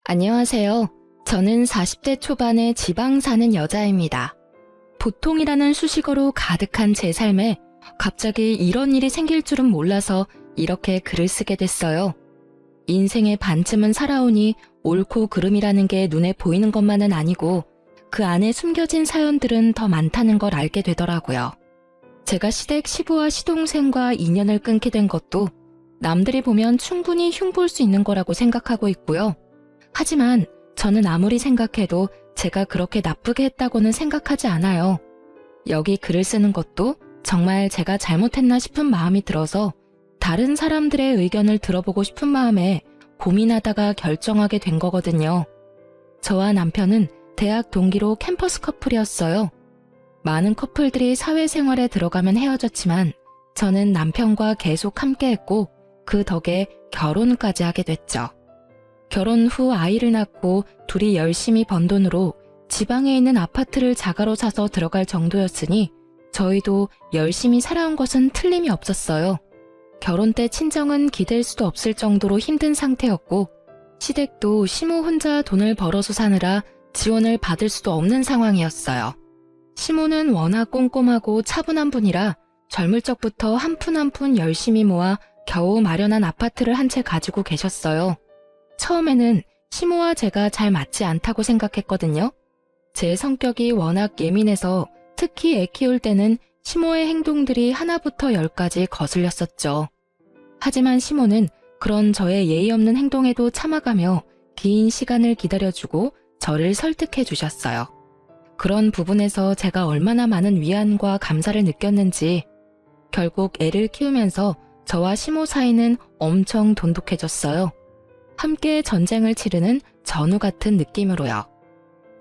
안녕하세요. 저는 40대 초반의 지방 사는 여자입니다. 보통이라는 수식어로 가득한 제 삶에 갑자기 이런 일이 생길 줄은 몰라서 이렇게 글을 쓰게 됐어요. 인생의 반쯤은 살아오니 옳고 그름이라는 게 눈에 보이는 것만은 아니고 그 안에 숨겨진 사연들은 더 많다는 걸 알게 되더라고요. 제가 시댁 시부와 시동생과 인연을 끊게 된 것도 남들이 보면 충분히 흉볼 수 있는 거라고 생각하고 있고요. 하지만 저는 아무리 생각해도 제가 그렇게 나쁘게 했다고는 생각하지 않아요. 여기 글을 쓰는 것도 정말 제가 잘못했나 싶은 마음이 들어서 다른 사람들의 의견을 들어보고 싶은 마음에 고민하다가 결정하게 된 거거든요. 저와 남편은 대학 동기로 캠퍼스 커플이었어요. 많은 커플들이 사회생활에 들어가면 헤어졌지만 저는 남편과 계속 함께했고 그 덕에 결혼까지 하게 됐죠. 결혼 후 아이를 낳고 둘이 열심히 번 돈으로 지방에 있는 아파트를 자가로 사서 들어갈 정도였으니 저희도 열심히 살아온 것은 틀림이 없었어요. 결혼 때 친정은 기댈 수도 없을 정도로 힘든 상태였고 시댁도 시모 혼자 돈을 벌어서 사느라 지원을 받을 수도 없는 상황이었어요. 시모는 워낙 꼼꼼하고 차분한 분이라 젊을 적부터 한 푼 한 푼 열심히 모아 겨우 마련한 아파트를 한 채 가지고 계셨어요. 처음에는 시모와 제가 잘 맞지 않다고 생각했거든요. 제 성격이 워낙 예민해서 특히 애 키울 때는 시모의 행동들이 하나부터 열까지 거슬렸었죠. 하지만 시모는 그런 저의 예의 없는 행동에도 참아가며 긴 시간을 기다려주고 저를 설득해 주셨어요. 그런 부분에서 제가 얼마나 많은 위안과 감사를 느꼈는지 결국 애를 키우면서 저와 시모 사이는 엄청 돈독해졌어요. 함께 전쟁을 치르는 전우 같은 느낌으로요.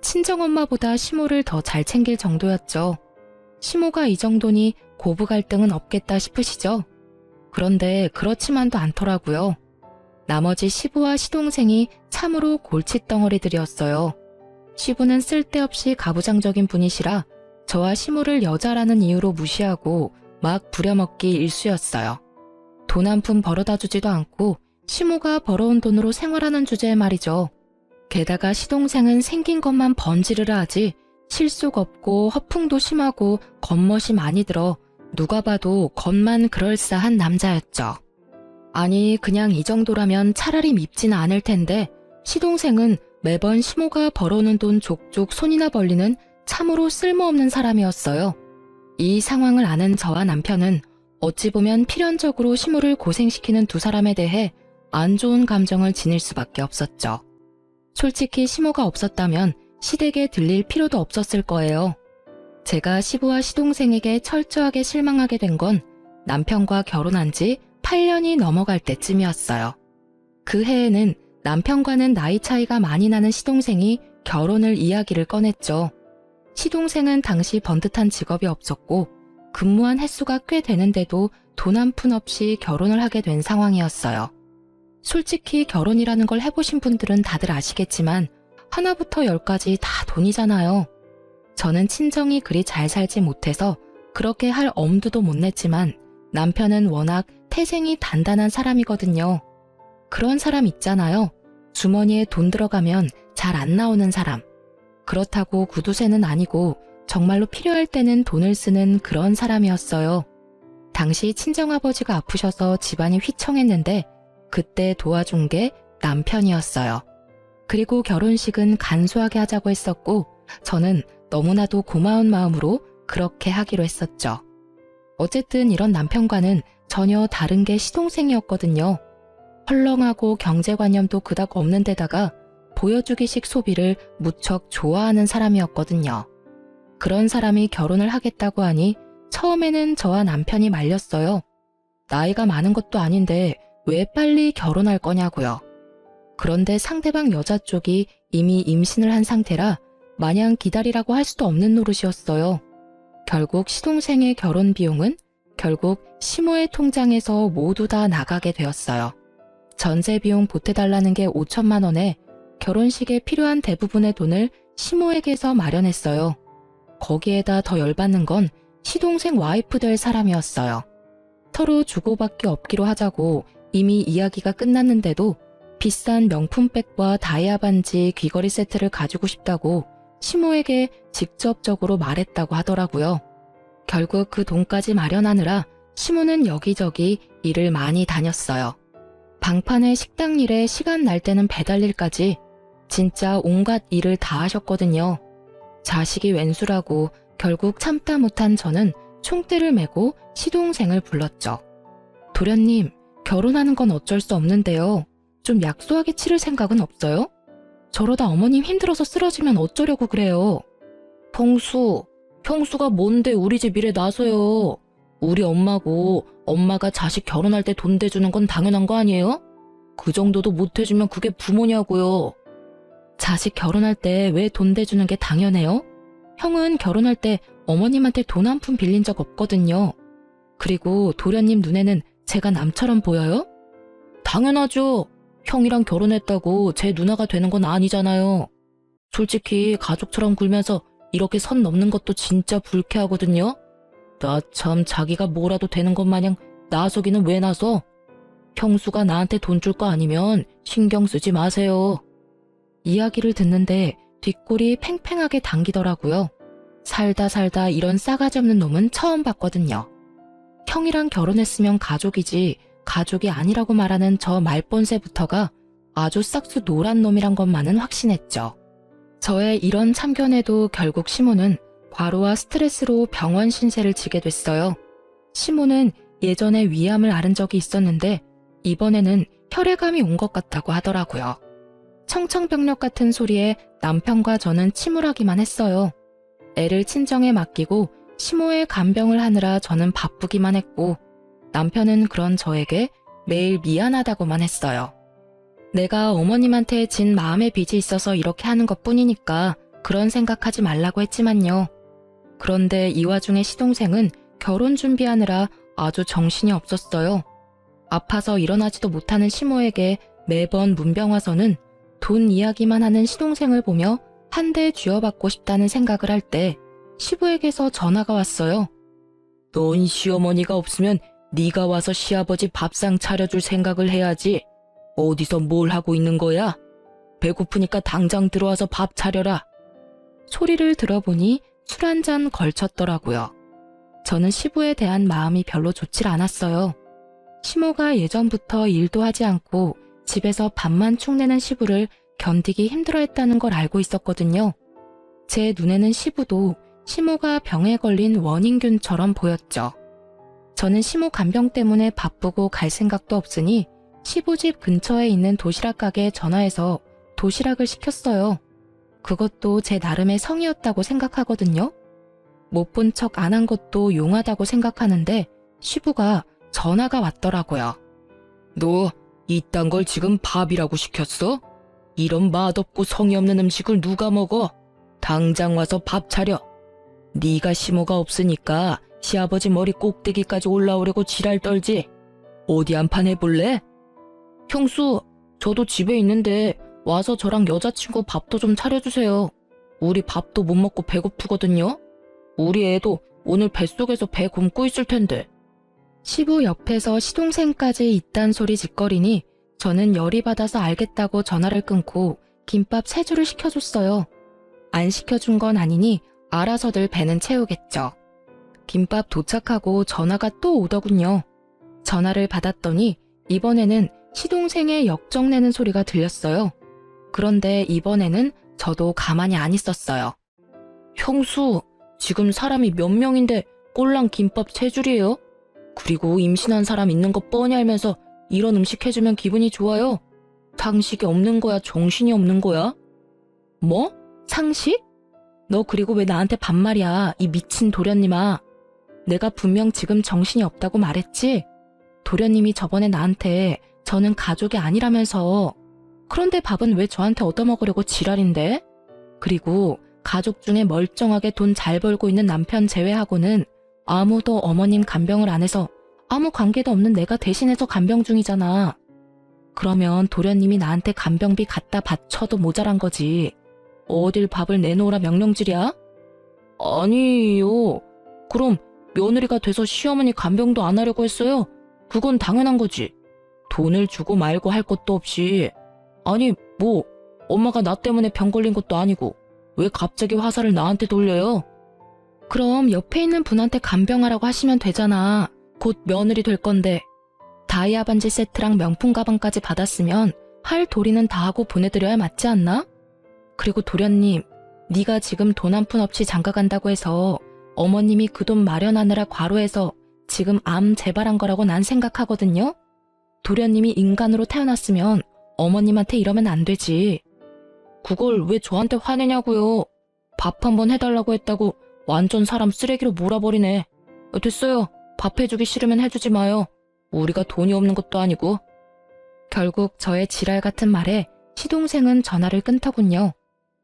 친정엄마보다 시모를 더 잘 챙길 정도였죠. 시모가 이 정도니 고부 갈등은 없겠다 싶으시죠? 그런데 그렇지만도 않더라고요. 나머지 시부와 시동생이 참으로 골칫덩어리들이었어요. 시부는 쓸데없이 가부장적인 분이시라 저와 시모를 여자라는 이유로 무시하고 막 부려먹기 일쑤였어요. 돈 한 푼 벌어다 주지도 않고 시모가 벌어온 돈으로 생활하는 주제에 말이죠. 게다가 시동생은 생긴 것만 번지르르 하지 실속 없고 허풍도 심하고 겉멋이 많이 들어 누가 봐도 겉만 그럴싸한 남자였죠. 아니 그냥 이 정도라면 차라리 밉지는 않을 텐데 시동생은 매번 시모가 벌어오는 돈 족족 손이나 벌리는 참으로 쓸모없는 사람이었어요. 이 상황을 아는 저와 남편은 어찌 보면 필연적으로 시모를 고생시키는 두 사람에 대해 안 좋은 감정을 지닐 수밖에 없었죠. 솔직히 시모가 없었다면 시댁에 들릴 필요도 없었을 거예요. 제가 시부와 시동생에게 철저하게 실망하게 된 건 남편과 결혼한 지 8년이 넘어갈 때쯤이었어요. 그 해에는 남편과는 나이 차이가 많이 나는 시동생이 결혼을 이야기를 꺼냈죠. 시동생은 당시 번듯한 직업이 없었고 근무한 횟수가 꽤 되는데도 돈 한 푼 없이 결혼을 하게 된 상황이었어요. 솔직히 결혼이라는 걸 해보신 분들은 다들 아시겠지만 하나부터 열까지 다 돈이잖아요. 저는 친정이 그리 잘 살지 못해서 그렇게 할 엄두도 못 냈지만 남편은 워낙 태생이 단단한 사람이거든요. 그런 사람 있잖아요. 주머니에 돈 들어가면 잘 안 나오는 사람. 그렇다고 구두쇠는 아니고 정말로 필요할 때는 돈을 쓰는 그런 사람이었어요. 당시 친정아버지가 아프셔서 집안이 휘청했는데 그때 도와준 게 남편이었어요. 그리고 결혼식은 간소하게 하자고 했었고 저는 너무나도 고마운 마음으로 그렇게 하기로 했었죠. 어쨌든 이런 남편과는 전혀 다른 게 시동생이었거든요. 헐렁하고 경제관념도 그닥 없는 데다가 보여주기식 소비를 무척 좋아하는 사람이었거든요. 그런 사람이 결혼을 하겠다고 하니 처음에는 저와 남편이 말렸어요. 나이가 많은 것도 아닌데 왜 빨리 결혼할 거냐고요. 그런데 상대방 여자 쪽이 이미 임신을 한 상태라 마냥 기다리라고 할 수도 없는 노릇이었어요. 결국 시동생의 결혼 비용은 결국 시모의 통장에서 모두 다 나가게 되었어요. 전세 비용 보태달라는 게 5천만 원에 결혼식에 필요한 대부분의 돈을 시모에게서 마련했어요. 거기에다 더 열받는 건 시동생 와이프 될 사람이었어요. 서로 주고받기 없기로 하자고 이미 이야기가 끝났는데도 비싼 명품백과 다이아 반지, 귀걸이 세트를 가지고 싶다고 시모에게 직접적으로 말했다고 하더라고요. 결국 그 돈까지 마련하느라 시모는 여기저기 일을 많이 다녔어요. 방판에 식당 일에 시간 날 때는 배달 일까지 진짜 온갖 일을 다 하셨거든요. 자식이 웬수라고 결국 참다 못한 저는 총대를 메고 시동생을 불렀죠. 도련님, 결혼하는 건 어쩔 수 없는데요. 좀 약소하게 치를 생각은 없어요? 저러다 어머님 힘들어서 쓰러지면 어쩌려고 그래요. 형수가 뭔데 우리 집 일에 나서요. 우리 엄마고 엄마가 자식 결혼할 때 돈 대주는 건 당연한 거 아니에요? 그 정도도 못 해주면 그게 부모냐고요. 자식 결혼할 때 왜 돈 대주는 게 당연해요? 형은 결혼할 때 어머님한테 돈 한 푼 빌린 적 없거든요. 그리고 도련님 눈에는 제가 남처럼 보여요? 당연하죠. 형이랑 결혼했다고 제 누나가 되는 건 아니잖아요. 솔직히 가족처럼 굴면서 이렇게 선 넘는 것도 진짜 불쾌하거든요. 나 참 자기가 뭐라도 되는 것 마냥 나서기는 왜 나서? 형수가 나한테 돈 줄 거 아니면 신경 쓰지 마세요. 이야기를 듣는데 뒷골이 팽팽하게 당기더라고요. 살다 이런 싸가지 없는 놈은 처음 봤거든요. 형이랑 결혼했으면 가족이지 가족이 아니라고 말하는 저 말본새부터가 아주 싹수 노란 놈이란 것만은 확신했죠. 저의 이런 참견에도 결국 시모는 과로와 스트레스로 병원 신세를 지게 됐어요. 시모는 예전에 위암을 앓은 적이 있었는데 이번에는 혈액암이 온 것 같다고 하더라고요. 청청병력 같은 소리에 남편과 저는 침울하기만 했어요. 애를 친정에 맡기고 시모의 간병을 하느라 저는 바쁘기만 했고 남편은 그런 저에게 매일 미안하다고만 했어요. 내가 어머님한테 진 마음의 빚이 있어서 이렇게 하는 것뿐이니까 그런 생각하지 말라고 했지만요. 그런데 이 와중에 시동생은 결혼 준비하느라 아주 정신이 없었어요. 아파서 일어나지도 못하는 시모에게 매번 문병 와서는 돈 이야기만 하는 시동생을 보며 한 대 쥐어받고 싶다는 생각을 할 때 시부에게서 전화가 왔어요. 넌 시어머니가 없으면 네가 와서 시아버지 밥상 차려줄 생각을 해야지. 어디서 뭘 하고 있는 거야? 배고프니까 당장 들어와서 밥 차려라. 소리를 들어보니 술 한 잔 걸쳤더라고요. 저는 시부에 대한 마음이 별로 좋질 않았어요. 시모가 예전부터 일도 하지 않고 집에서 밥만 축내는 시부를 견디기 힘들어했다는 걸 알고 있었거든요. 제 눈에는 시부도 시모가 병에 걸린 원인균처럼 보였죠. 저는 시모 간병 때문에 바쁘고 갈 생각도 없으니 시부 집 근처에 있는 도시락 가게에 전화해서 도시락을 시켰어요. 그것도 제 나름의 성의였다고 생각하거든요. 못 본 척 안 한 것도 용하다고 생각하는데 시부가 전화가 왔더라고요. 너 이딴 걸 지금 밥이라고 시켰어? 이런 맛없고 성의 없는 음식을 누가 먹어? 당장 와서 밥 차려. 네가 시모가 없으니까 시아버지 머리 꼭대기까지 올라오려고 지랄 떨지. 어디 한판 해볼래? 형수, 저도 집에 있는데 와서 저랑 여자친구 밥도 좀 차려주세요. 우리 밥도 못 먹고 배고프거든요. 우리 애도 오늘 뱃속에서 배 굶고 있을 텐데. 시부 옆에서 시동생까지 이딴 소리 짓거리니 저는 열이 받아서 알겠다고 전화를 끊고 김밥 3줄을 시켜줬어요. 안 시켜준 건 아니니 알아서들 배는 채우겠죠. 김밥 도착하고 전화가 또 오더군요. 전화를 받았더니 이번에는 시동생의 역정내는 소리가 들렸어요. 그런데 이번에는 저도 가만히 안 있었어요. 형수, 지금 사람이 몇 명인데 꼴랑 김밥 3줄이에요? 그리고 임신한 사람 있는 거 뻔히 알면서 이런 음식 해주면 기분이 좋아요? 상식이 없는 거야, 정신이 없는 거야? 뭐? 상식? 너 그리고 왜 나한테 반말이야, 이 미친 도련님아. 내가 분명 지금 정신이 없다고 말했지? 도련님이 저번에 나한테 저는 가족이 아니라면서. 그런데 밥은 왜 저한테 얻어먹으려고 지랄인데? 그리고 가족 중에 멀쩡하게 돈 잘 벌고 있는 남편 제외하고는 아무도 어머님 간병을 안 해서 아무 관계도 없는 내가 대신해서 간병 중이잖아. 그러면 도련님이 나한테 간병비 갖다 바쳐도 모자란 거지. 어딜 밥을 내놓으라 명령질이야? 아니요. 그럼 며느리가 돼서 시어머니 간병도 안 하려고 했어요? 그건 당연한 거지. 돈을 주고 말고 할 것도 없이 아니, 뭐 엄마가 나 때문에 병 걸린 것도 아니고 왜 갑자기 화살을 나한테 돌려요? 그럼 옆에 있는 분한테 간병하라고 하시면 되잖아. 곧 며느리 될 건데. 다이아 반지 세트랑 명품 가방까지 받았으면 할 도리는 다 하고 보내드려야 맞지 않나? 그리고 도련님, 네가 지금 돈 한 푼 없이 장가 간다고 해서 어머님이 그 돈 마련하느라 과로해서 지금 암 재발한 거라고 난 생각하거든요? 도련님이 인간으로 태어났으면 어머님한테 이러면 안 되지. 그걸 왜 저한테 화내냐고요? 밥 한번 해달라고 했다고 완전 사람 쓰레기로 몰아버리네. 됐어요. 밥 해주기 싫으면 해주지 마요. 우리가 돈이 없는 것도 아니고. 결국 저의 지랄 같은 말에 시동생은 전화를 끊더군요.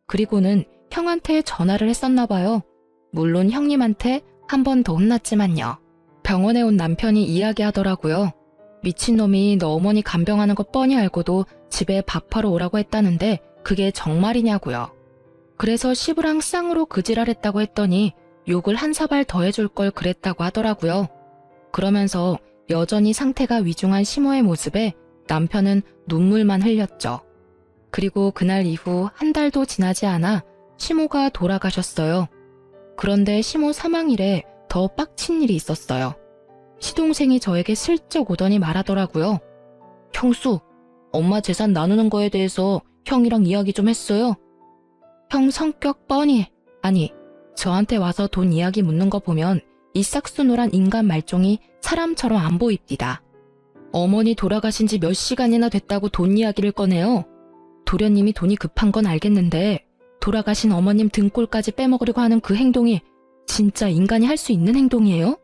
그리고는 형한테 전화를 했었나 봐요. 물론 형님한테 한 번 더 혼났지만요. 병원에 온 남편이 이야기하더라고요. 미친놈이 너 어머니 간병하는 거 뻔히 알고도 집에 밥하러 오라고 했다는데 그게 정말이냐고요. 그래서 시부랑 쌍으로 그 지랄했다고 했더니 욕을 한 사발 더 해줄 걸 그랬다고 하더라고요. 그러면서 여전히 상태가 위중한 시모의 모습에 남편은 눈물만 흘렸죠. 그리고 그날 이후 한 달도 지나지 않아 시모가 돌아가셨어요. 그런데 시모 사망일에 더 빡친 일이 있었어요. 시동생이 저에게 슬쩍 오더니 말하더라고요. 형수, 엄마 재산 나누는 거에 대해서 형이랑 이야기 좀 했어요? 형 성격 뻔히, 아니, 저한테 와서 돈 이야기 묻는 거 보면 이 싹수노란 인간 말종이 사람처럼 안 보입니다. 어머니 돌아가신 지 몇 시간이나 됐다고 돈 이야기를 꺼내요. 도련님이 돈이 급한 건 알겠는데 돌아가신 어머님 등골까지 빼먹으려고 하는 그 행동이 진짜 인간이 할 수 있는 행동이에요?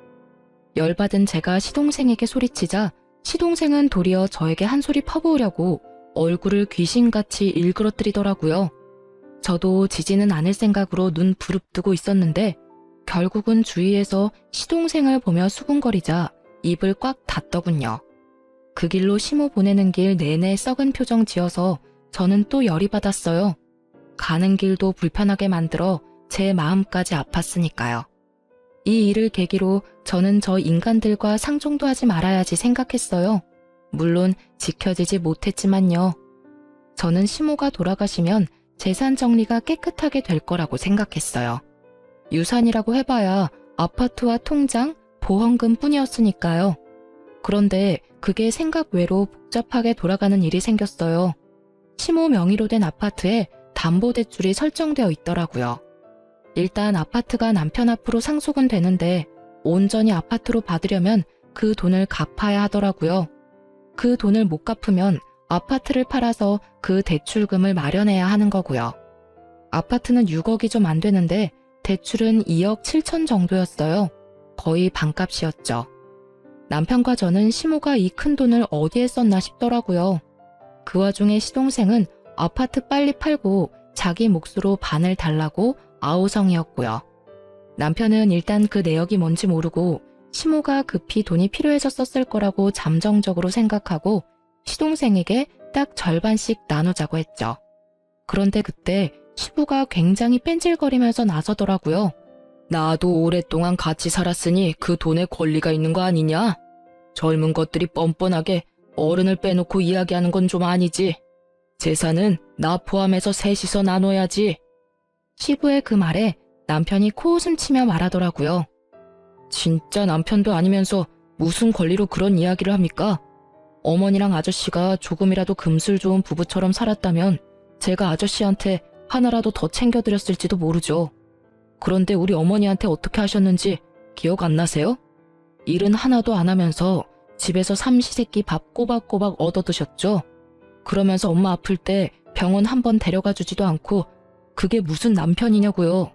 열받은 제가 시동생에게 소리치자 시동생은 도리어 저에게 한 소리 퍼부으려고 얼굴을 귀신같이 일그러뜨리더라고요. 저도 지지는 않을 생각으로 눈 부릅뜨고 있었는데 결국은 주위에서 시동생을 보며 수군거리자 입을 꽉 닫더군요. 그 길로 시모 보내는 길 내내 썩은 표정 지어서 저는 또 열이 받았어요. 가는 길도 불편하게 만들어 제 마음까지 아팠으니까요. 이 일을 계기로 저는 저 인간들과 상종도 하지 말아야지 생각했어요. 물론 지켜지지 못했지만요. 저는 시모가 돌아가시면 재산 정리가 깨끗하게 될 거라고 생각했어요. 유산이라고 해봐야 아파트와 통장, 보험금 뿐이었으니까요. 그런데 그게 생각 외로 복잡하게 돌아가는 일이 생겼어요. 시모 명의로 된 아파트에 담보대출이 설정되어 있더라고요. 일단 아파트가 남편 앞으로 상속은 되는데 온전히 아파트로 받으려면 그 돈을 갚아야 하더라고요. 그 돈을 못 갚으면 아파트를 팔아서 그 대출금을 마련해야 하는 거고요. 아파트는 6억이 좀 안 되는데 대출은 2억 7천 정도였어요. 거의 반값이었죠. 남편과 저는 시모가 이 큰 돈을 어디에 썼나 싶더라고요. 그 와중에 시동생은 아파트 빨리 팔고 자기 몫으로 반을 달라고 아우성이었고요. 남편은 일단 그 내역이 뭔지 모르고 시모가 급히 돈이 필요해서 썼을 거라고 잠정적으로 생각하고 시동생에게 딱 절반씩 나누자고 했죠. 그런데 그때 시부가 굉장히 뺀질거리면서 나서더라고요. 나도 오랫동안 같이 살았으니 그 돈에 권리가 있는 거 아니냐? 젊은 것들이 뻔뻔하게 어른을 빼놓고 이야기하는 건 좀 아니지. 재산은 나 포함해서 셋이서 나눠야지. 시부의 그 말에 남편이 코웃음 치며 말하더라고요. 진짜 남편도 아니면서 무슨 권리로 그런 이야기를 합니까? 어머니랑 아저씨가 조금이라도 금슬 좋은 부부처럼 살았다면 제가 아저씨한테 하나라도 더 챙겨드렸을지도 모르죠. 그런데 우리 어머니한테 어떻게 하셨는지 기억 안 나세요? 일은 하나도 안 하면서 집에서 삼시세끼 밥 꼬박꼬박 얻어드셨죠? 그러면서 엄마 아플 때 병원 한 번 데려가 주지도 않고 그게 무슨 남편이냐고요.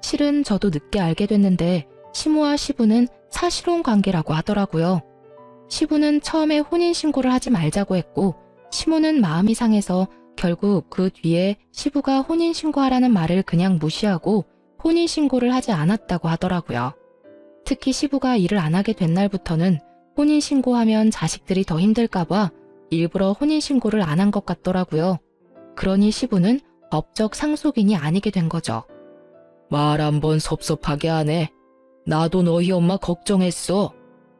실은 저도 늦게 알게 됐는데 시모와 시부는 사실혼 관계라고 하더라고요. 시부는 처음에 혼인신고를 하지 말자고 했고 시모는 마음이 상해서 결국 그 뒤에 시부가 혼인신고하라는 말을 그냥 무시하고 혼인신고를 하지 않았다고 하더라고요. 특히 시부가 일을 안 하게 된 날부터는 혼인신고하면 자식들이 더 힘들까봐 일부러 혼인신고를 안 한 것 같더라고요. 그러니 시부는 법적 상속인이 아니게 된 거죠. 말 한번 섭섭하게 하네. 나도 너희 엄마 걱정했어.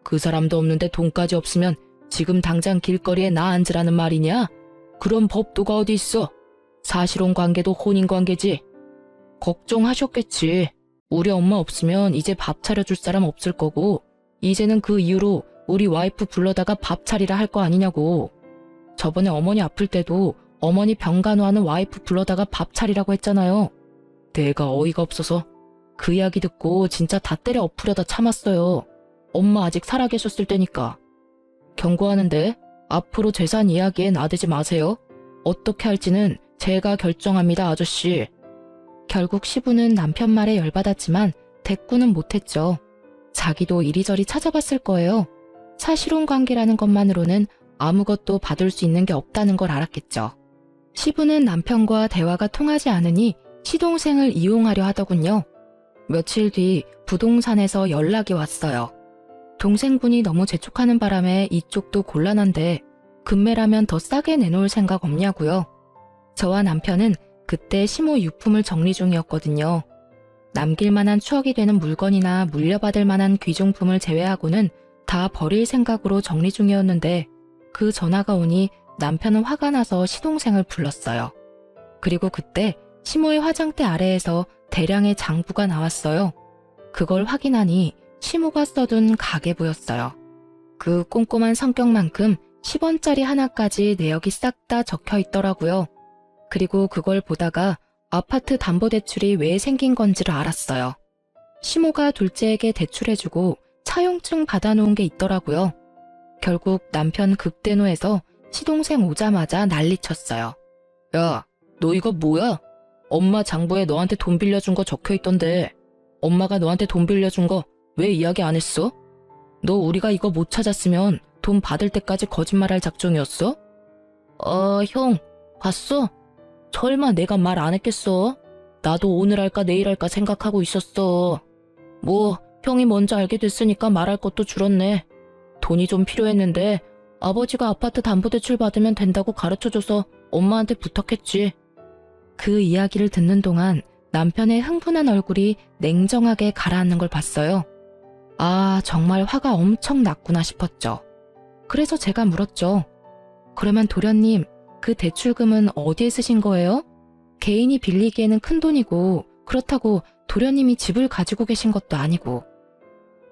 그 사람도 없는데 돈까지 없으면 지금 당장 길거리에 나 앉으라는 말이냐? 그런 법도가 어디 있어? 사실혼 관계도 혼인 관계지. 걱정하셨겠지. 우리 엄마 없으면 이제 밥 차려줄 사람 없을 거고 이제는 그 이후로 우리 와이프 불러다가 밥 차리라 할 거 아니냐고. 저번에 어머니 아플 때도 어머니 병간호하는 와이프 불러다가 밥 차리라고 했잖아요. 내가 어이가 없어서 그 이야기 듣고 진짜 다 때려 엎으려다 참았어요. 엄마 아직 살아계셨을 때니까. 경고하는데 앞으로 재산 이야기에 나대지 마세요. 어떻게 할지는 제가 결정합니다, 아저씨. 결국 시부는 남편 말에 열받았지만 대꾸는 못했죠. 자기도 이리저리 찾아봤을 거예요. 사실혼 관계라는 것만으로는 아무것도 받을 수 있는 게 없다는 걸 알았겠죠. 시부는 남편과 대화가 통하지 않으니 시동생을 이용하려 하더군요. 며칠 뒤 부동산에서 연락이 왔어요. 동생분이 너무 재촉하는 바람에 이쪽도 곤란한데 금매라면 더 싸게 내놓을 생각 없냐고요. 저와 남편은 그때 시모 유품을 정리 중이었거든요. 남길 만한 추억이 되는 물건이나 물려받을 만한 귀중품을 제외하고는 다 버릴 생각으로 정리 중이었는데 그 전화가 오니 남편은 화가 나서 시동생을 불렀어요. 그리고 그때 시모의 화장대 아래에서 대량의 장부가 나왔어요. 그걸 확인하니 시모가 써둔 가계부였어요. 그 꼼꼼한 성격만큼 10원짜리 하나까지 내역이 싹 다 적혀 있더라고요. 그리고 그걸 보다가 아파트 담보대출이 왜 생긴 건지를 알았어요. 시모가 둘째에게 대출해주고 차용증 받아놓은 게 있더라고요. 결국 남편 극대노해서 시동생 오자마자 난리쳤어요. 야, 너 이거 뭐야? 엄마 장부에 너한테 돈 빌려준 거 적혀있던데 엄마가 너한테 돈 빌려준 거 왜 이야기 안 했어? 너 우리가 이거 못 찾았으면 돈 받을 때까지 거짓말할 작정이었어? 형, 봤어? 설마 내가 말 안 했겠어? 나도 오늘 할까 내일 할까 생각하고 있었어. 뭐 형이 먼저 알게 됐으니까 말할 것도 줄었네. 돈이 좀 필요했는데 아버지가 아파트 담보대출 받으면 된다고 가르쳐줘서 엄마한테 부탁했지. 그 이야기를 듣는 동안 남편의 흥분한 얼굴이 냉정하게 가라앉는 걸 봤어요. 아, 정말 화가 엄청 났구나 싶었죠. 그래서 제가 물었죠. 그러면 도련님, 그 대출금은 어디에 쓰신 거예요? 개인이 빌리기에는 큰 돈이고 그렇다고 도련님이 집을 가지고 계신 것도 아니고.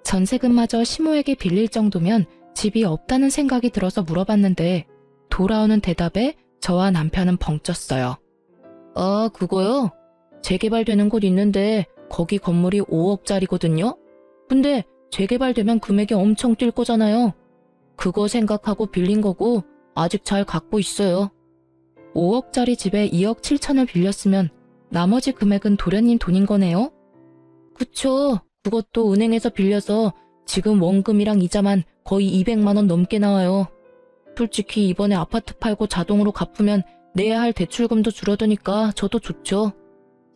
전세금마저 시모에게 빌릴 정도면 집이 없다는 생각이 들어서 물어봤는데 돌아오는 대답에 저와 남편은 벙쪘어요. 아, 그거요? 재개발되는 곳 있는데 거기 건물이 5억짜리거든요? 근데 재개발되면 금액이 엄청 뛸 거잖아요. 그거 생각하고 빌린 거고 아직 잘 갖고 있어요. 5억짜리 집에 2억 7천을 빌렸으면 나머지 금액은 도련님 돈인 거네요? 그쵸. 그것도 은행에서 빌려서 지금 원금이랑 이자만 거의 200만 원 넘게 나와요. 솔직히 이번에 아파트 팔고 자동으로 갚으면 내야 할 대출금도 줄어드니까 저도 좋죠.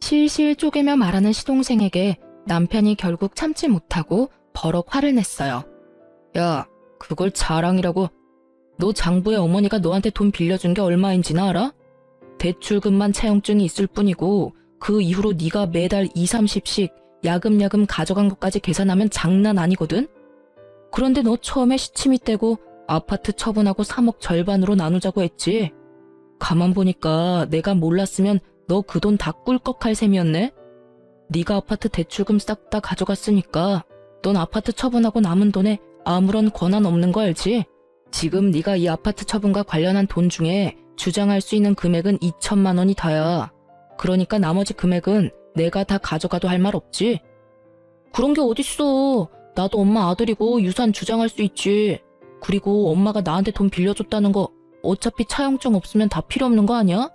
실실 쪼개며 말하는 시동생에게 남편이 결국 참지 못하고 버럭 화를 냈어요. 야, 그걸 자랑이라고. 너 장부에 어머니가 너한테 돈 빌려준 게 얼마인지나 알아? 대출금만 차용증이 있을 뿐이고 그 이후로 네가 매달 20~30씩 야금야금 가져간 것까지 계산하면 장난 아니거든? 그런데 너 처음에 시침이 떼고 아파트 처분하고 3억 절반으로 나누자고 했지? 가만 보니까 내가 몰랐으면 너 그 돈 다 꿀꺽할 셈이었네? 네가 아파트 대출금 싹 다 가져갔으니까 넌 아파트 처분하고 남은 돈에 아무런 권한 없는 거 알지? 지금 네가 이 아파트 처분과 관련한 돈 중에 주장할 수 있는 금액은 2천만 원이 다야. 그러니까 나머지 금액은 내가 다 가져가도 할 말 없지? 그런 게 어딨어. 나도 엄마 아들이고 유산 주장할 수 있지. 그리고 엄마가 나한테 돈 빌려줬다는 거 어차피 차용증 없으면 다 필요 없는 거 아니야?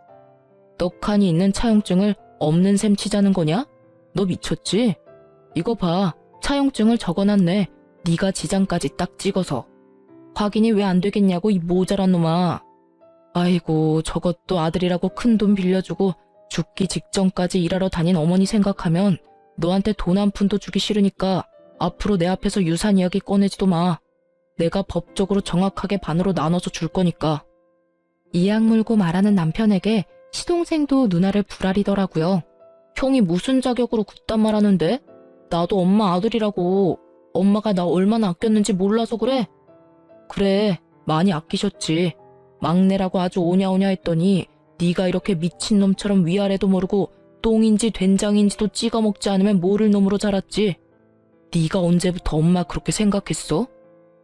떡하니 있는 차용증을 없는 셈 치자는 거냐? 너 미쳤지? 이거 봐. 차용증을 적어놨네. 네가 지장까지 딱 찍어서. 확인이 왜 안 되겠냐고 이 모자란 놈아. 아이고, 저것도 아들이라고 큰 돈 빌려주고 죽기 직전까지 일하러 다닌 어머니 생각하면 너한테 돈 한 푼도 주기 싫으니까 앞으로 내 앞에서 유산 이야기 꺼내지도 마. 내가 법적으로 정확하게 반으로 나눠서 줄 거니까. 이악 물고 말하는 남편에게 시동생도 누나를 부라리더라고요. 형이 무슨 자격으로 그딴 말 하는데? 나도 엄마 아들이라고. 엄마가 나 얼마나 아꼈는지 몰라서 그래? 그래, 많이 아끼셨지. 막내라고 아주 오냐오냐 했더니 네가 이렇게 미친놈처럼 위아래도 모르고 똥인지 된장인지도 찍어 먹지 않으면 모를 놈으로 자랐지. 네가 언제부터 엄마 그렇게 생각했어?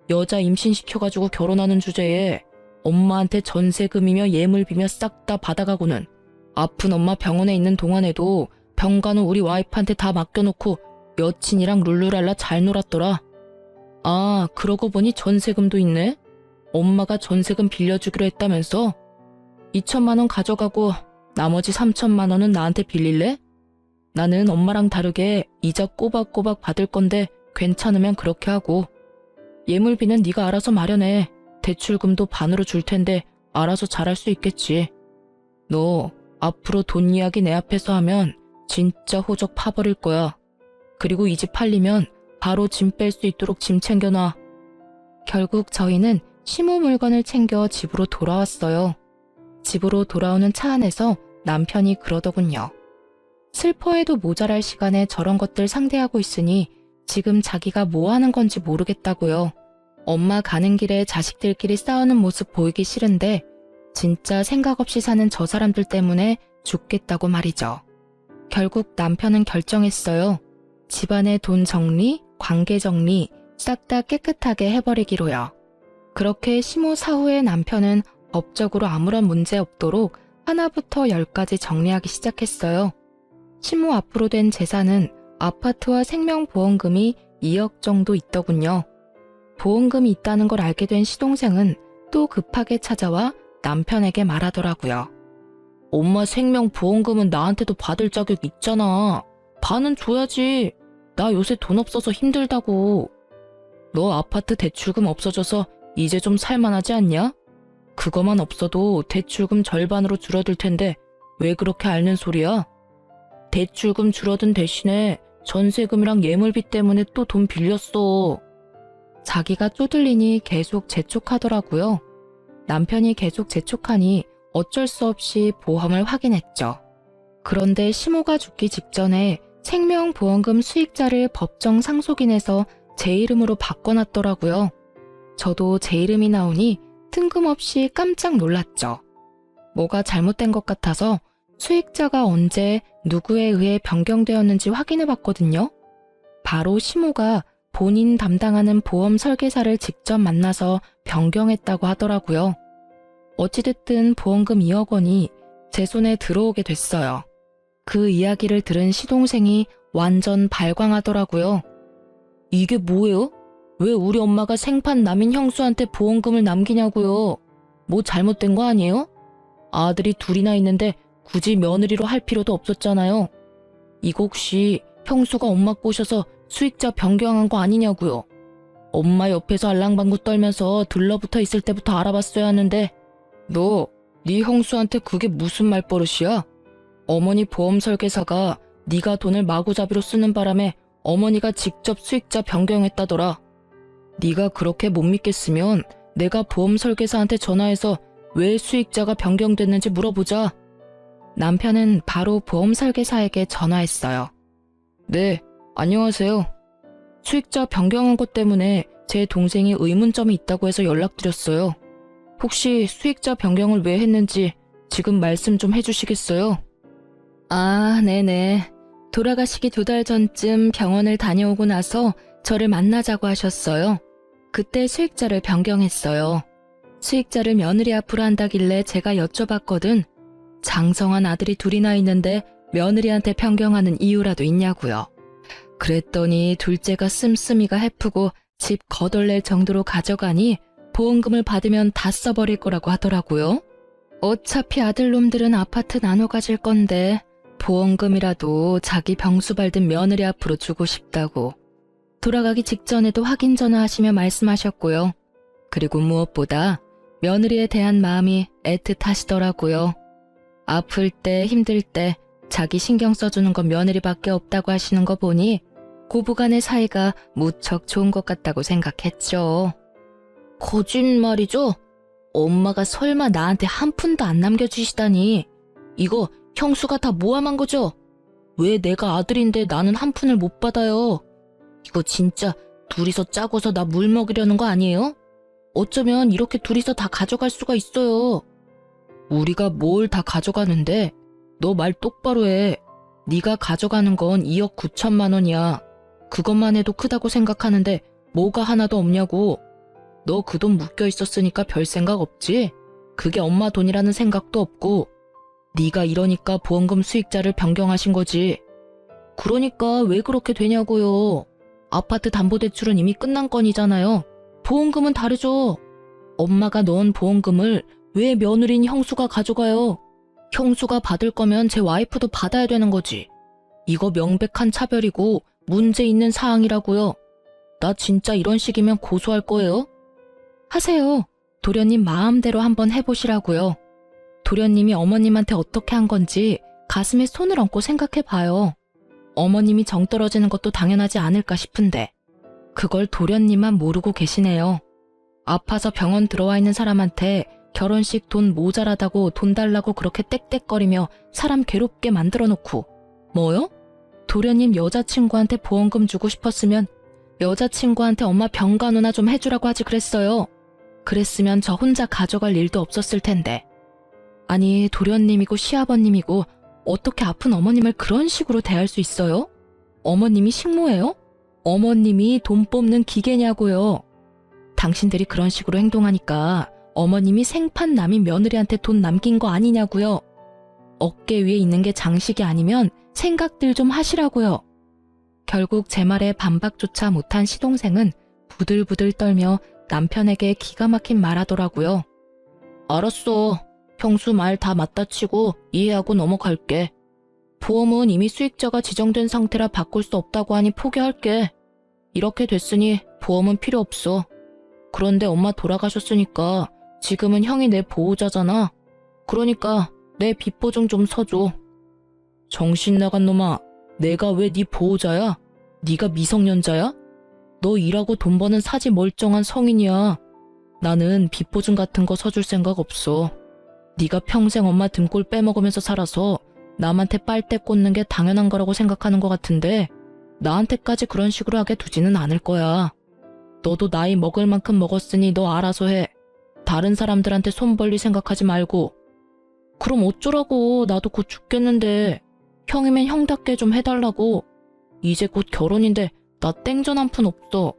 여자 임신시켜가지고 결혼하는 주제에 엄마한테 전세금이며 예물비며 싹 다 받아가고는 아픈 엄마 병원에 있는 동안에도 병간호 우리 와이프한테 다 맡겨놓고 여친이랑 룰루랄라 잘 놀았더라. 아, 그러고 보니 전세금도 있네? 엄마가 전세금 빌려주기로 했다면서? 2천만 원 가져가고 나머지 3천만 원은 나한테 빌릴래? 나는 엄마랑 다르게 이자 꼬박꼬박 받을 건데 괜찮으면 그렇게 하고. 예물비는 네가 알아서 마련해. 대출금도 반으로 줄 텐데 알아서 잘할 수 있겠지. 너 앞으로 돈 이야기 내 앞에서 하면 진짜 호적 파버릴 거야. 그리고 이 집 팔리면 바로 짐 뺄 수 있도록 짐 챙겨놔. 결국 저희는 시모 물건을 챙겨 집으로 돌아왔어요. 집으로 돌아오는 차 안에서 남편이 그러더군요. 슬퍼해도 모자랄 시간에 저런 것들 상대하고 있으니 지금 자기가 뭐 하는 건지 모르겠다고요. 엄마 가는 길에 자식들끼리 싸우는 모습 보이기 싫은데 진짜 생각 없이 사는 저 사람들 때문에 죽겠다고 말이죠. 결국 남편은 결정했어요. 집안의 돈 정리, 관계 정리 싹 다 깨끗하게 해버리기로요. 그렇게 시모 사후에 남편은 법적으로 아무런 문제 없도록 하나부터 열까지 정리하기 시작했어요. 시모 앞으로 된 재산은 아파트와 생명보험금이 2억 정도 있더군요. 보험금이 있다는 걸 알게 된 시동생은 또 급하게 찾아와 남편에게 말하더라고요. 엄마 생명보험금은 나한테도 받을 자격 있잖아. 반은 줘야지. 나 요새 돈 없어서 힘들다고. 너 아파트 대출금 없어져서 이제 좀 살만하지 않냐? 그거만 없어도 대출금 절반으로 줄어들 텐데 왜 그렇게 앓는 소리야? 대출금 줄어든 대신에 전세금이랑 예물비 때문에 또 돈 빌렸어. 자기가 쪼들리니 계속 재촉하더라고요. 남편이 계속 재촉하니 어쩔 수 없이 보험을 확인했죠. 그런데 시모가 죽기 직전에 생명보험금 수익자를 법정 상속인에서 제 이름으로 바꿔놨더라고요. 저도 제 이름이 나오니 뜬금없이 깜짝 놀랐죠. 뭐가 잘못된 것 같아서 수익자가 언제 누구에 의해 변경되었는지 확인해봤거든요. 바로 시모가 본인 담당하는 보험 설계사를 직접 만나서 변경했다고 하더라고요. 어찌됐든 보험금 2억 원이 제 손에 들어오게 됐어요. 그 이야기를 들은 시동생이 완전 발광하더라고요. 이게 뭐예요? 왜 우리 엄마가 생판 남인 형수한테 보험금을 남기냐고요? 뭐 잘못된 거 아니에요? 아들이 둘이나 있는데 굳이 며느리로 할 필요도 없었잖아요. 이거 혹시 형수가 엄마 꼬셔서 수익자 변경한 거 아니냐고요? 엄마 옆에서 알랑방구 떨면서 들러붙어 있을 때부터 알아봤어야 하는데 네 형수한테 그게 무슨 말버릇이야? 어머니 보험 설계사가 네가 돈을 마구잡이로 쓰는 바람에 어머니가 직접 수익자 변경했다더라. 네가 그렇게 못 믿겠으면 내가 보험 설계사한테 전화해서 왜 수익자가 변경됐는지 물어보자. 남편은 바로 보험 설계사에게 전화했어요. 네, 안녕하세요. 수익자 변경한 것 때문에 제 동생이 의문점이 있다고 해서 연락드렸어요. 혹시 수익자 변경을 왜 했는지 지금 말씀 좀 해주시겠어요? 아, 네네. 돌아가시기 2달 전쯤 병원을 다녀오고 나서 저를 만나자고 하셨어요. 그때 수익자를 변경했어요. 수익자를 며느리 앞으로 한다길래 제가 여쭤봤거든. 장성한 아들이 둘이나 있는데 며느리한테 변경하는 이유라도 있냐고요. 그랬더니 둘째가 씀씀이가 해프고 집 거덜낼 정도로 가져가니 보험금을 받으면 다 써버릴 거라고 하더라고요. 어차피 아들놈들은 아파트 나눠 가질 건데 보험금이라도 자기 병수 밟은 며느리 앞으로 주고 싶다고. 돌아가기 직전에도 확인 전화하시며 말씀하셨고요. 그리고 무엇보다 며느리에 대한 마음이 애틋하시더라고요. 아플 때 힘들 때 자기 신경 써주는 건 며느리밖에 없다고 하시는 거 보니 고부간의 사이가 무척 좋은 것 같다고 생각했죠. 거짓말이죠? 엄마가 설마 나한테 한 푼도 안 남겨주시다니. 이거 형수가 다 모함한 거죠? 왜 내가 아들인데 나는 한 푼을 못 받아요? 이거 진짜 둘이서 짜고서 나 물 먹이려는 거 아니에요? 어쩌면 이렇게 둘이서 다 가져갈 수가 있어요. 우리가 뭘 다 가져가는데? 너 말 똑바로 해. 네가 가져가는 건 2억 9천만 원이야. 그것만 해도 크다고 생각하는데 뭐가 하나도 없냐고. 너 그 돈 묶여 있었으니까 별 생각 없지? 그게 엄마 돈이라는 생각도 없고. 네가 이러니까 보험금 수익자를 변경하신 거지. 그러니까 왜 그렇게 되냐고요. 아파트 담보대출은 이미 끝난 건이잖아요. 보험금은 다르죠. 엄마가 넣은 보험금을 왜 며느리인 형수가 가져가요? 형수가 받을 거면 제 와이프도 받아야 되는 거지. 이거 명백한 차별이고 문제 있는 사항이라고요. 나 진짜 이런 식이면 고소할 거예요. 하세요. 도련님 마음대로 한번 해보시라고요. 도련님이 어머님한테 어떻게 한 건지 가슴에 손을 얹고 생각해봐요. 어머님이 정 떨어지는 것도 당연하지 않을까 싶은데 그걸 도련님만 모르고 계시네요. 아파서 병원 들어와 있는 사람한테 결혼식 돈 모자라다고 돈 달라고 그렇게 떽떽거리며 사람 괴롭게 만들어 놓고 뭐요? 도련님 여자친구한테 보험금 주고 싶었으면 여자친구한테 엄마 병간호나 좀 해주라고 하지 그랬어요. 그랬으면 저 혼자 가져갈 일도 없었을 텐데. 아니 도련님이고 시아버님이고 어떻게 아픈 어머님을 그런 식으로 대할 수 있어요? 어머님이 식모예요? 어머님이 돈 뽑는 기계냐고요. 당신들이 그런 식으로 행동하니까 어머님이 생판 남인 며느리한테 돈 남긴 거 아니냐고요. 어깨 위에 있는 게 장식이 아니면 생각들 좀 하시라고요. 결국 제 말에 반박조차 못한 시동생은 부들부들 떨며 남편에게 기가 막힌 말하더라고요. 알았어. 형수 말 다 맞다 치고 이해하고 넘어갈게. 보험은 이미 수익자가 지정된 상태라 바꿀 수 없다고 하니 포기할게. 이렇게 됐으니 보험은 필요 없어. 그런데 엄마 돌아가셨으니까 지금은 형이 내 보호자잖아. 그러니까 내 빚보증 좀 서줘. 정신 나간 놈아. 내가 왜 네 보호자야? 네가 미성년자야? 너 일하고 돈 버는 사지 멀쩡한 성인이야. 나는 빚보증 같은 거 서줄 생각 없어. 네가 평생 엄마 등골 빼먹으면서 살아서 남한테 빨대 꽂는 게 당연한 거라고 생각하는 것 같은데 나한테까지 그런 식으로 하게 두지는 않을 거야. 너도 나이 먹을 만큼 먹었으니 너 알아서 해. 다른 사람들한테 손 벌릴 생각하지 말고. 그럼 어쩌라고. 나도 곧 죽겠는데. 형이면 형답게 좀 해달라고. 이제 곧 결혼인데 나 땡전 한 푼 없어.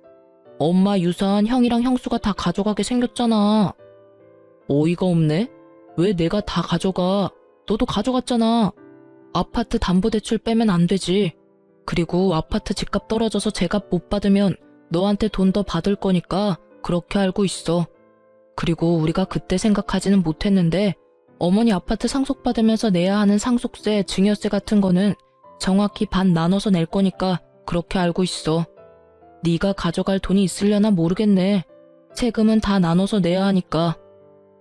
엄마 유산 형이랑 형수가 다 가져가게 생겼잖아. 어이가 없네. 왜 내가 다 가져가? 너도 가져갔잖아. 아파트 담보대출 빼면 안 되지. 그리고 아파트 집값 떨어져서 제값 못 받으면 너한테 돈 더 받을 거니까 그렇게 알고 있어. 그리고 우리가 그때 생각하지는 못했는데 어머니 아파트 상속받으면서 내야 하는 상속세, 증여세 같은 거는 정확히 반 나눠서 낼 거니까 그렇게 알고 있어. 네가 가져갈 돈이 있으려나 모르겠네. 세금은 다 나눠서 내야 하니까.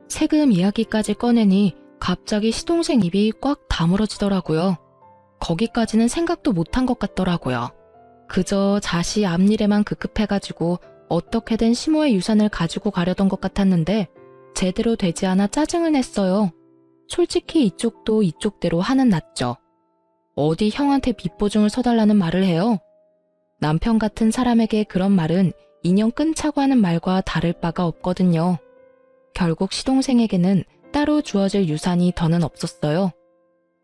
세금 이야기까지 꺼내니 갑자기 시동생 입이 꽉 다물어지더라고요. 거기까지는 생각도 못한 것 같더라고요. 그저 자시 앞일에만 급급해가지고 어떻게든 시모의 유산을 가지고 가려던 것 같았는데 제대로 되지 않아 짜증을 냈어요. 솔직히 이쪽도 이쪽대로 화는 났죠. 어디 형한테 빚보증을 서달라는 말을 해요? 남편 같은 사람에게 그런 말은 인연 끊자고 하는 말과 다를 바가 없거든요. 결국 시동생에게는 따로 주어질 유산이 더는 없었어요.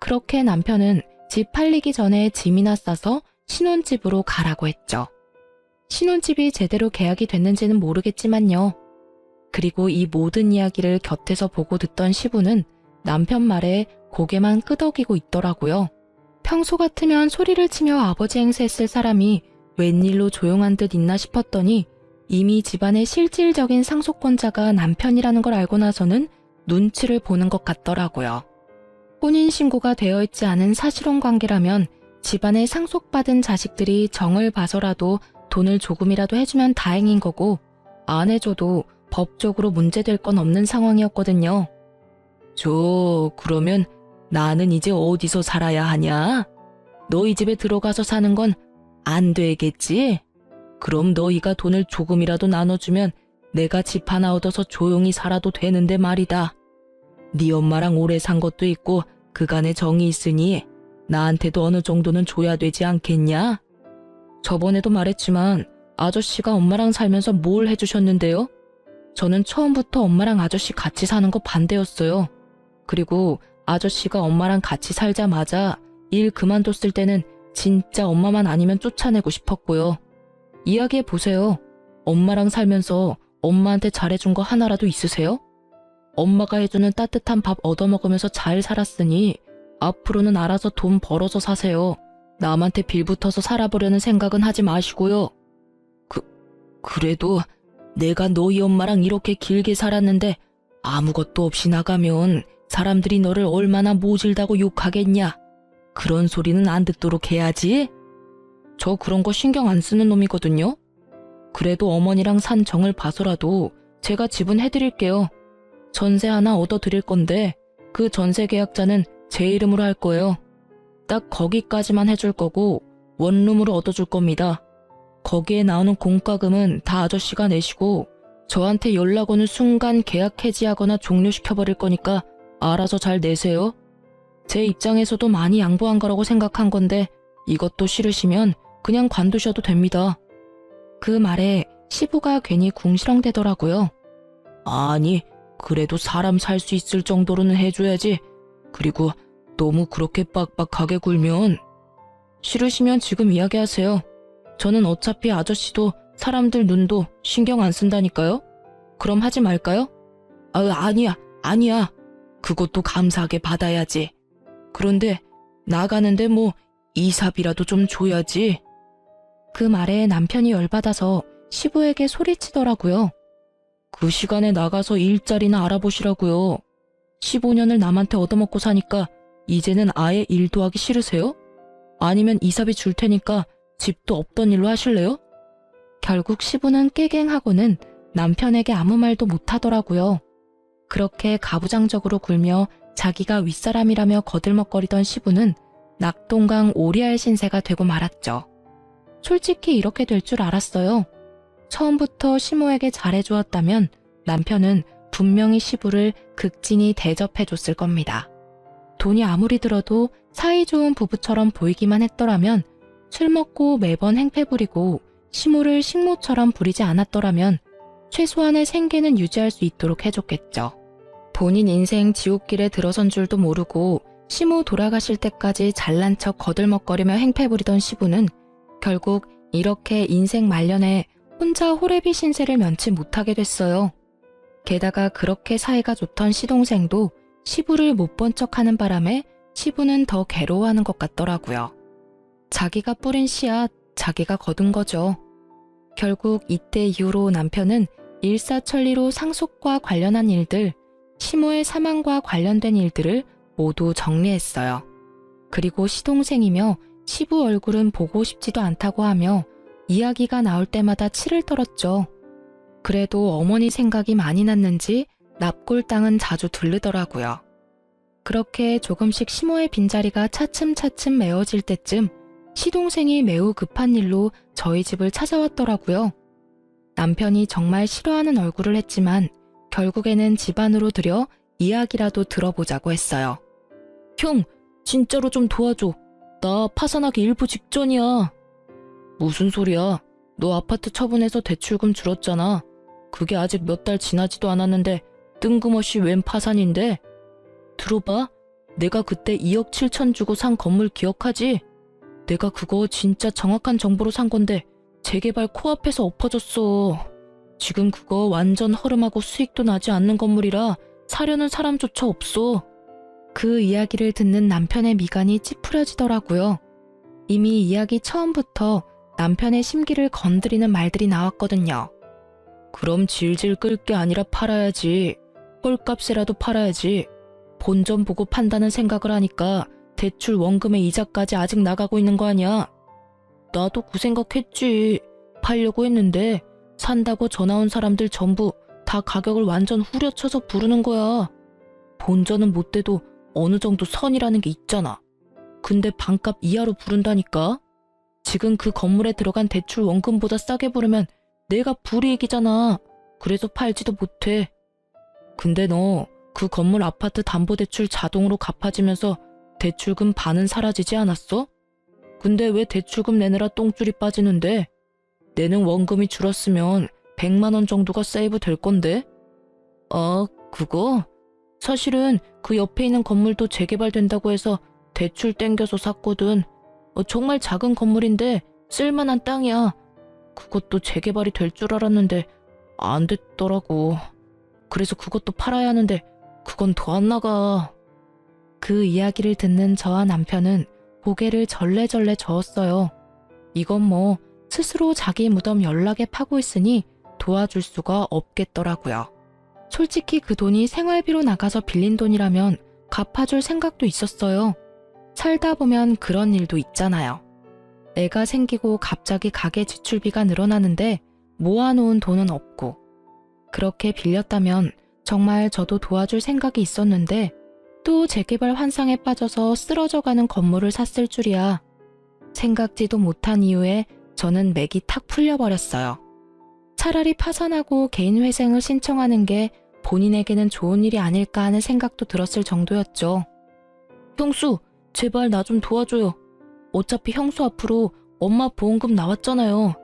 그렇게 남편은 집 팔리기 전에 짐이나 싸서 신혼집으로 가라고 했죠. 신혼집이 제대로 계약이 됐는지는 모르겠지만요. 그리고 이 모든 이야기를 곁에서 보고 듣던 시부는 남편 말에 고개만 끄덕이고 있더라고요. 평소 같으면 소리를 치며 아버지 행세했을 사람이 웬일로 조용한 듯 있나 싶었더니 이미 집안의 실질적인 상속권자가 남편이라는 걸 알고 나서는 눈치를 보는 것 같더라고요. 혼인신고가 되어 있지 않은 사실혼 관계라면 집안에 상속받은 자식들이 정을 봐서라도 돈을 조금이라도 해주면 다행인 거고 안 해줘도 법적으로 문제될 건 없는 상황이었거든요. 그러면 나는 이제 어디서 살아야 하냐? 너희 집에 들어가서 사는 건 안 되겠지? 그럼 너희가 돈을 조금이라도 나눠주면 내가 집 하나 얻어서 조용히 살아도 되는데 말이다. 네 엄마랑 오래 산 것도 있고 그간의 정이 있으니 나한테도 어느 정도는 줘야 되지 않겠냐? 저번에도 말했지만 아저씨가 엄마랑 살면서 뭘 해주셨는데요? 저는 처음부터 엄마랑 아저씨 같이 사는 거 반대였어요. 그리고 아저씨가 엄마랑 같이 살자마자 일 그만뒀을 때는 진짜 엄마만 아니면 쫓아내고 싶었고요. 이야기해보세요. 엄마랑 살면서 엄마한테 잘해준 거 하나라도 있으세요? 엄마가 해주는 따뜻한 밥 얻어먹으면서 잘 살았으니 앞으로는 알아서 돈 벌어서 사세요. 남한테 빌붙어서 살아보려는 생각은 하지 마시고요. 그래도 내가 너희 엄마랑 이렇게 길게 살았는데 아무것도 없이 나가면 사람들이 너를 얼마나 모질다고 욕하겠냐. 그런 소리는 안 듣도록 해야지. 저 그런 거 신경 안 쓰는 놈이거든요. 그래도 어머니랑 산 정을 봐서라도 제가 지분해드릴게요. 전세 하나 얻어드릴 건데 그 전세 계약자는 제 이름으로 할 거예요. 딱 거기까지만 해줄 거고 원룸으로 얻어줄 겁니다. 거기에 나오는 공과금은 다 아저씨가 내시고 저한테 연락 오는 순간 계약 해지하거나 종료시켜버릴 거니까 알아서 잘 내세요. 제 입장에서도 많이 양보한 거라고 생각한 건데 이것도 싫으시면 그냥 관두셔도 됩니다. 그 말에 시부가 괜히 궁시렁대더라고요. 아니, 그래도 사람 살 수 있을 정도로는 해줘야지. 그리고 너무 그렇게 빡빡하게 굴면. 싫으시면 지금 이야기하세요. 저는 어차피 아저씨도 사람들 눈도 신경 안 쓴다니까요. 그럼 하지 말까요? 아니야. 그것도 감사하게 받아야지. 그런데 나가는데 뭐 이삽이라도 좀 줘야지. 그 말에 남편이 열받아서 시부에게 소리치더라고요. 그 시간에 나가서 일자리나 알아보시라고요. 15년을 남한테 얻어먹고 사니까 이제는 아예 일도 하기 싫으세요? 아니면 이삽이 줄 테니까 집도 없던 일로 하실래요? 결국 시부는 깨갱하고는 남편에게 아무 말도 못하더라고요. 그렇게 가부장적으로 굴며 자기가 윗사람이라며 거들먹거리던 시부는 낙동강 오리알 신세가 되고 말았죠. 솔직히 이렇게 될 줄 알았어요. 처음부터 시모에게 잘해주었다면 남편은 분명히 시부를 극진히 대접해줬을 겁니다. 돈이 아무리 들어도 사이좋은 부부처럼 보이기만 했더라면, 술 먹고 매번 행패 부리고 시모를 식모처럼 부리지 않았더라면 최소한의 생계는 유지할 수 있도록 해줬겠죠. 본인 인생 지옥길에 들어선 줄도 모르고 시모 돌아가실 때까지 잘난 척 거들먹거리며 행패 부리던 시부는 결국 이렇게 인생 말년에 혼자 호래비 신세를 면치 못하게 됐어요. 게다가 그렇게 사이가 좋던 시동생도 시부를 못 본 척하는 바람에 시부는 더 괴로워하는 것 같더라고요. 자기가 뿌린 씨앗, 자기가 거둔 거죠. 결국 이때 이후로 남편은 일사천리로 상속과 관련한 일들, 시모의 사망과 관련된 일들을 모두 정리했어요. 그리고 시동생이며 시부 얼굴은 보고 싶지도 않다고 하며 이야기가 나올 때마다 치를 떨었죠. 그래도 어머니 생각이 많이 났는지 납골 땅은 자주 들르더라고요. 그렇게 조금씩 시모의 빈자리가 차츰차츰 메워질 때쯤 시동생이 매우 급한 일로 저희 집을 찾아왔더라고요. 남편이 정말 싫어하는 얼굴을 했지만 결국에는 집 안으로 들여 이야기라도 들어보자고 했어요. 형, 진짜로 좀 도와줘. 나 파산하기 일부 직전이야. 무슨 소리야? 너 아파트 처분해서 대출금 줄었잖아. 그게 아직 몇 달 지나지도 않았는데 뜬금없이 웬 파산인데? 들어봐. 내가 그때 2억 7천 주고 산 건물 기억하지? 내가 그거 진짜 정확한 정보로 산 건데 재개발 코앞에서 엎어졌어. 지금 그거 완전 허름하고 수익도 나지 않는 건물이라 사려는 사람조차 없어. 그 이야기를 듣는 남편의 미간이 찌푸려지더라고요. 이미 이야기 처음부터 남편의 심기를 건드리는 말들이 나왔거든요. 그럼 질질 끌 게 아니라 팔아야지. 헐값에라도 팔아야지. 본전 보고 판다는 생각을 하니까 대출 원금의 이자까지 아직 나가고 있는 거 아니야. 나도 그 생각했지. 팔려고 했는데 산다고 전화 온 사람들 전부 다 가격을 완전 후려쳐서 부르는 거야. 본전은 못 돼도 어느 정도 선이라는 게 있잖아. 근데 반값 이하로 부른다니까. 지금 그 건물에 들어간 대출 원금보다 싸게 부르면 내가 불이익이잖아. 그래서 팔지도 못해. 근데 너 그 건물 아파트 담보대출 자동으로 갚아지면서 대출금 반은 사라지지 않았어? 근데 왜 대출금 내느라 똥줄이 빠지는데? 내는 원금이 줄었으면 100만 원 정도가 세이브 될 건데. 아, 그거? 사실은 그 옆에 있는 건물도 재개발된다고 해서 대출 땡겨서 샀거든. 정말 작은 건물인데 쓸만한 땅이야. 그것도 재개발이 될 줄 알았는데 안 됐더라고. 그래서 그것도 팔아야 하는데 그건 더 안 나가. 그 이야기를 듣는 저와 남편은 고개를 절레절레 저었어요. 이건 뭐 스스로 자기 무덤 연락에 파고 있으니 도와줄 수가 없겠더라고요. 솔직히 그 돈이 생활비로 나가서 빌린 돈이라면 갚아줄 생각도 있었어요. 살다 보면 그런 일도 있잖아요. 애가 생기고 갑자기 가계 지출비가 늘어나는데 모아놓은 돈은 없고, 그렇게 빌렸다면 정말 저도 도와줄 생각이 있었는데 또 재개발 환상에 빠져서 쓰러져가는 건물을 샀을 줄이야. 생각지도 못한 이유에 저는 맥이 탁 풀려버렸어요. 차라리 파산하고 개인회생을 신청하는 게 본인에게는 좋은 일이 아닐까 하는 생각도 들었을 정도였죠. 형수, 제발 나 좀 도와줘요. 어차피 형수 앞으로 엄마 보험금 나왔잖아요.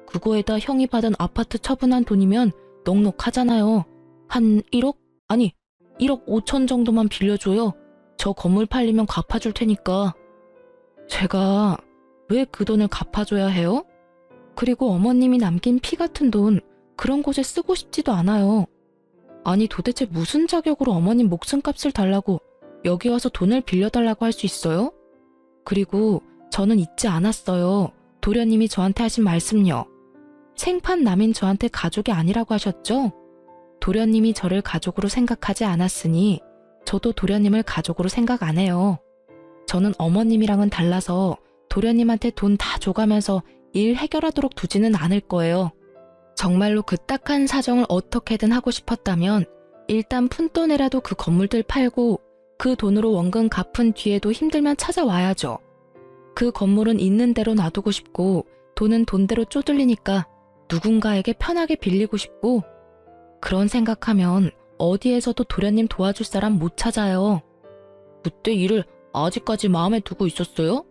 그거에다 형이 받은 아파트 처분한 돈이면 넉넉하잖아요. 한 1억? 아니, 1억 5천 정도만 빌려줘요. 저 건물 팔리면 갚아줄 테니까. 제가 왜 그 돈을 갚아줘야 해요? 그리고 어머님이 남긴 피 같은 돈, 그런 곳에 쓰고 싶지도 않아요. 아니, 도대체 무슨 자격으로 어머님 목숨값을 달라고 여기 와서 돈을 빌려달라고 할 수 있어요? 그리고 저는 잊지 않았어요. 도련님이 저한테 하신 말씀요. 생판 남인 저한테 가족이 아니라고 하셨죠? 도련님이 저를 가족으로 생각하지 않았으니 저도 도련님을 가족으로 생각 안 해요. 저는 어머님이랑은 달라서 도련님한테 돈 다 줘가면서 일 해결하도록 두지는 않을 거예요. 정말로 그 딱한 사정을 어떻게든 하고 싶었다면 일단 푼돈에라도 그 건물들 팔고 그 돈으로 원금 갚은 뒤에도 힘들면 찾아와야죠. 그 건물은 있는 대로 놔두고 싶고 돈은 돈대로 쪼들리니까 누군가에게 편하게 빌리고 싶고, 그런 생각하면 어디에서도 도련님 도와줄 사람 못 찾아요. 그때 일을 아직까지 마음에 두고 있었어요?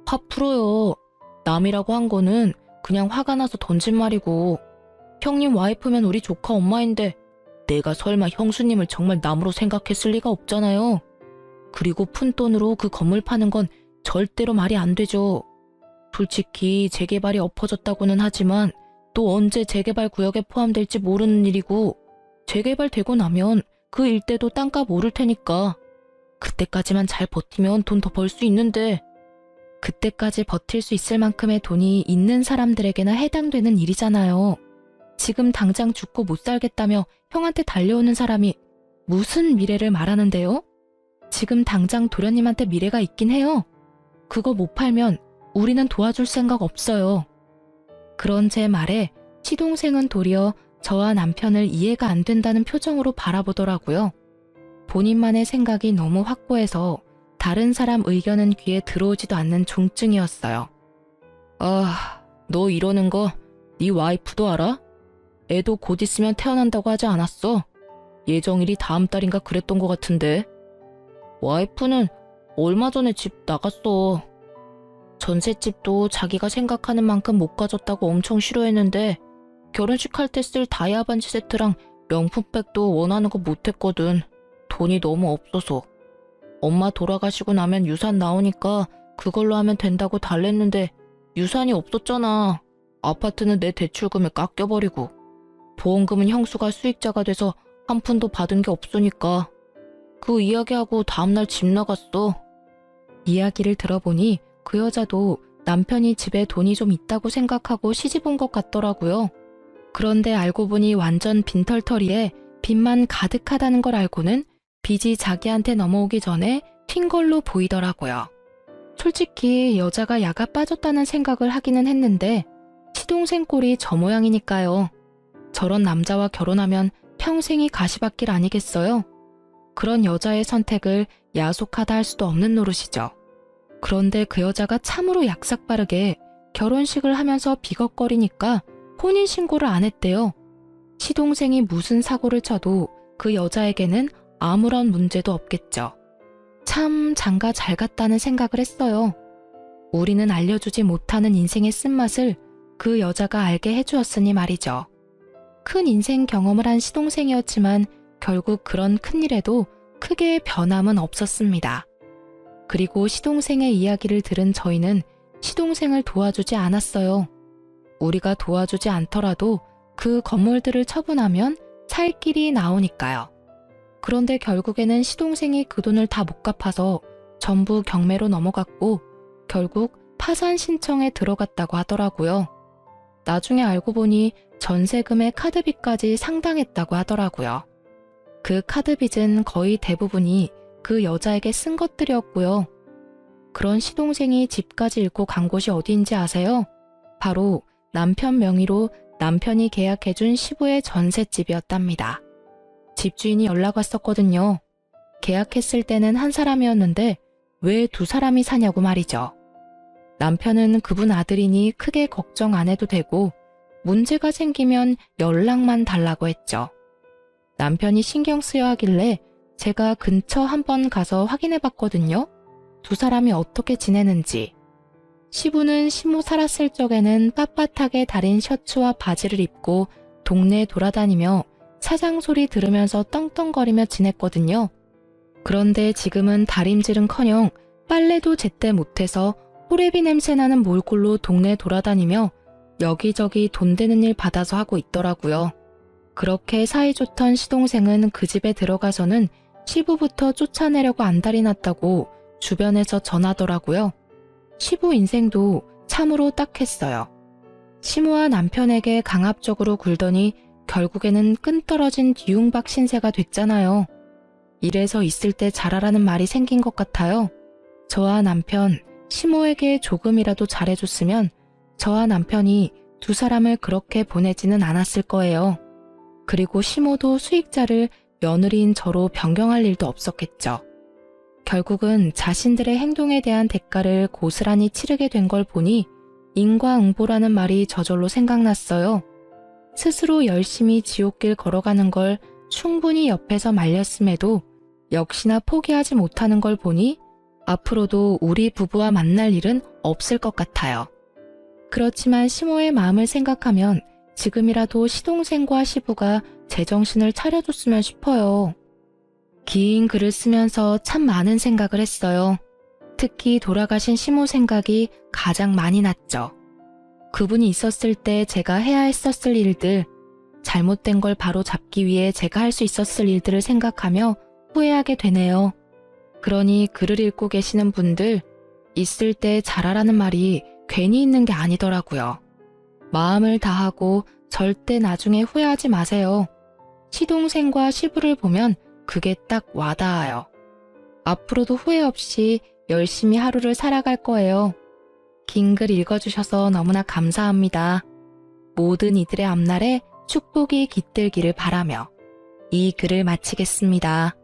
화 풀어요. 남이라고 한 거는 그냥 화가 나서 던진 말이고, 형님 와이프면 우리 조카 엄마인데 내가 설마 형수님을 정말 남으로 생각했을 리가 없잖아요. 그리고 푼돈으로 그 건물 파는 건 절대로 말이 안 되죠. 솔직히 재개발이 엎어졌다고는 하지만 또 언제 재개발 구역에 포함될지 모르는 일이고, 재개발되고 나면 그 일대도 땅값 오를 테니까 그때까지만 잘 버티면 돈 더 벌 수 있는데, 그때까지 버틸 수 있을 만큼의 돈이 있는 사람들에게나 해당되는 일이잖아요. 지금 당장 죽고 못 살겠다며 형한테 달려오는 사람이 무슨 미래를 말하는데요? 지금 당장 도련님한테 미래가 있긴 해요. 그거 못 팔면 우리는 도와줄 생각 없어요. 그런 제 말에 시동생은 도리어 저와 남편을 이해가 안 된다는 표정으로 바라보더라고요. 본인만의 생각이 너무 확고해서 다른 사람 의견은 귀에 들어오지도 않는 중증이었어요. 아, 너 이러는 거 네 와이프도 알아? 애도 곧 있으면 태어난다고 하지 않았어? 예정일이 다음 달인가 그랬던 것 같은데. 와이프는 얼마 전에 집 나갔어. 전셋집도 자기가 생각하는 만큼 못 가졌다고 엄청 싫어했는데 결혼식 할 때 쓸 다이아 반지 세트랑 명품백도 원하는 거 못했거든. 돈이 너무 없어서. 엄마 돌아가시고 나면 유산 나오니까 그걸로 하면 된다고 달랬는데 유산이 없었잖아. 아파트는 내 대출금에 깎여버리고 보험금은 형수가 수익자가 돼서 한 푼도 받은 게 없으니까. 그 이야기하고 다음날 집 나갔어. 이야기를 들어보니 그 여자도 남편이 집에 돈이 좀 있다고 생각하고 시집 온 것 같더라고요. 그런데 알고 보니 완전 빈털터리에 빚만 가득하다는 걸 알고는 빚이 자기한테 넘어오기 전에 튄 걸로 보이더라고요. 솔직히 여자가 야가 빠졌다는 생각을 하기는 했는데 시동생 꼴이 저 모양이니까요. 저런 남자와 결혼하면 평생이 가시밭길 아니겠어요? 그런 여자의 선택을 야속하다 할 수도 없는 노릇이죠. 그런데 그 여자가 참으로 약삭빠르게 결혼식을 하면서 비걱거리니까 혼인신고를 안 했대요. 시동생이 무슨 사고를 쳐도 그 여자에게는 아무런 문제도 없겠죠. 참 장가 잘 갔다는 생각을 했어요. 우리는 알려주지 못하는 인생의 쓴맛을 그 여자가 알게 해주었으니 말이죠. 큰 인생 경험을 한 시동생이었지만 결국 그런 큰일에도 크게 변함은 없었습니다. 그리고 시동생의 이야기를 들은 저희는 시동생을 도와주지 않았어요. 우리가 도와주지 않더라도 그 건물들을 처분하면 살 길이 나오니까요. 그런데 결국에는 시동생이 그 돈을 다 못 갚아서 전부 경매로 넘어갔고 결국 파산 신청에 들어갔다고 하더라고요. 나중에 알고 보니 전세금의 카드빚까지 상당했다고 하더라고요. 그 카드빚은 거의 대부분이 그 여자에게 쓴 것들이었고요. 그런 시동생이 집까지 잃고 간 곳이 어디인지 아세요? 바로 남편 명의로 남편이 계약해준 시부의 전셋집이었답니다. 집주인이 연락 왔었거든요. 계약했을 때는 한 사람이었는데 왜 두 사람이 사냐고 말이죠. 남편은 그분 아들이니 크게 걱정 안 해도 되고 문제가 생기면 연락만 달라고 했죠. 남편이 신경 쓰여 하길래 제가 근처 한번 가서 확인해 봤거든요. 두 사람이 어떻게 지내는지. 시부는 시모 살았을 적에는 빳빳하게 다린 셔츠와 바지를 입고 동네 돌아다니며 사장 소리 들으면서 떵떵거리며 지냈거든요. 그런데 지금은 다림질은커녕 빨래도 제때 못해서 호레비 냄새나는 몰골로 동네 돌아다니며 여기저기 돈 되는 일 받아서 하고 있더라고요. 그렇게 사이좋던 시동생은 그 집에 들어가서는 시부부터 쫓아내려고 안달이 났다고 주변에서 전하더라고요. 시부 인생도 참으로 딱했어요. 시모와 남편에게 강압적으로 굴더니 결국에는 끈떨어진 뒤움박 신세가 됐잖아요. 이래서 있을 때 잘하라는 말이 생긴 것 같아요. 저와 남편, 시모에게 조금이라도 잘해줬으면 저와 남편이 두 사람을 그렇게 보내지는 않았을 거예요. 그리고 시모도 수익자를 며느리인 저로 변경할 일도 없었겠죠. 결국은 자신들의 행동에 대한 대가를 고스란히 치르게 된 걸 보니 인과응보라는 말이 저절로 생각났어요. 스스로 열심히 지옥길 걸어가는 걸 충분히 옆에서 말렸음에도 역시나 포기하지 못하는 걸 보니 앞으로도 우리 부부와 만날 일은 없을 것 같아요. 그렇지만 시모의 마음을 생각하면 지금이라도 시동생과 시부가 제정신을 차려줬으면 싶어요. 긴 글을 쓰면서 참 많은 생각을 했어요. 특히 돌아가신 시모 생각이 가장 많이 났죠. 그분이 있었을 때 제가 해야 했었을 일들, 잘못된 걸 바로 잡기 위해 제가 할 수 있었을 일들을 생각하며 후회하게 되네요. 그러니 글을 읽고 계시는 분들, 있을 때 잘하라는 말이 괜히 있는 게 아니더라고요. 마음을 다하고 절대 나중에 후회하지 마세요. 시동생과 시부를 보면 그게 딱 와닿아요. 앞으로도 후회 없이 열심히 하루를 살아갈 거예요. 긴 글 읽어주셔서 너무나 감사합니다. 모든 이들의 앞날에 축복이 깃들기를 바라며 이 글을 마치겠습니다.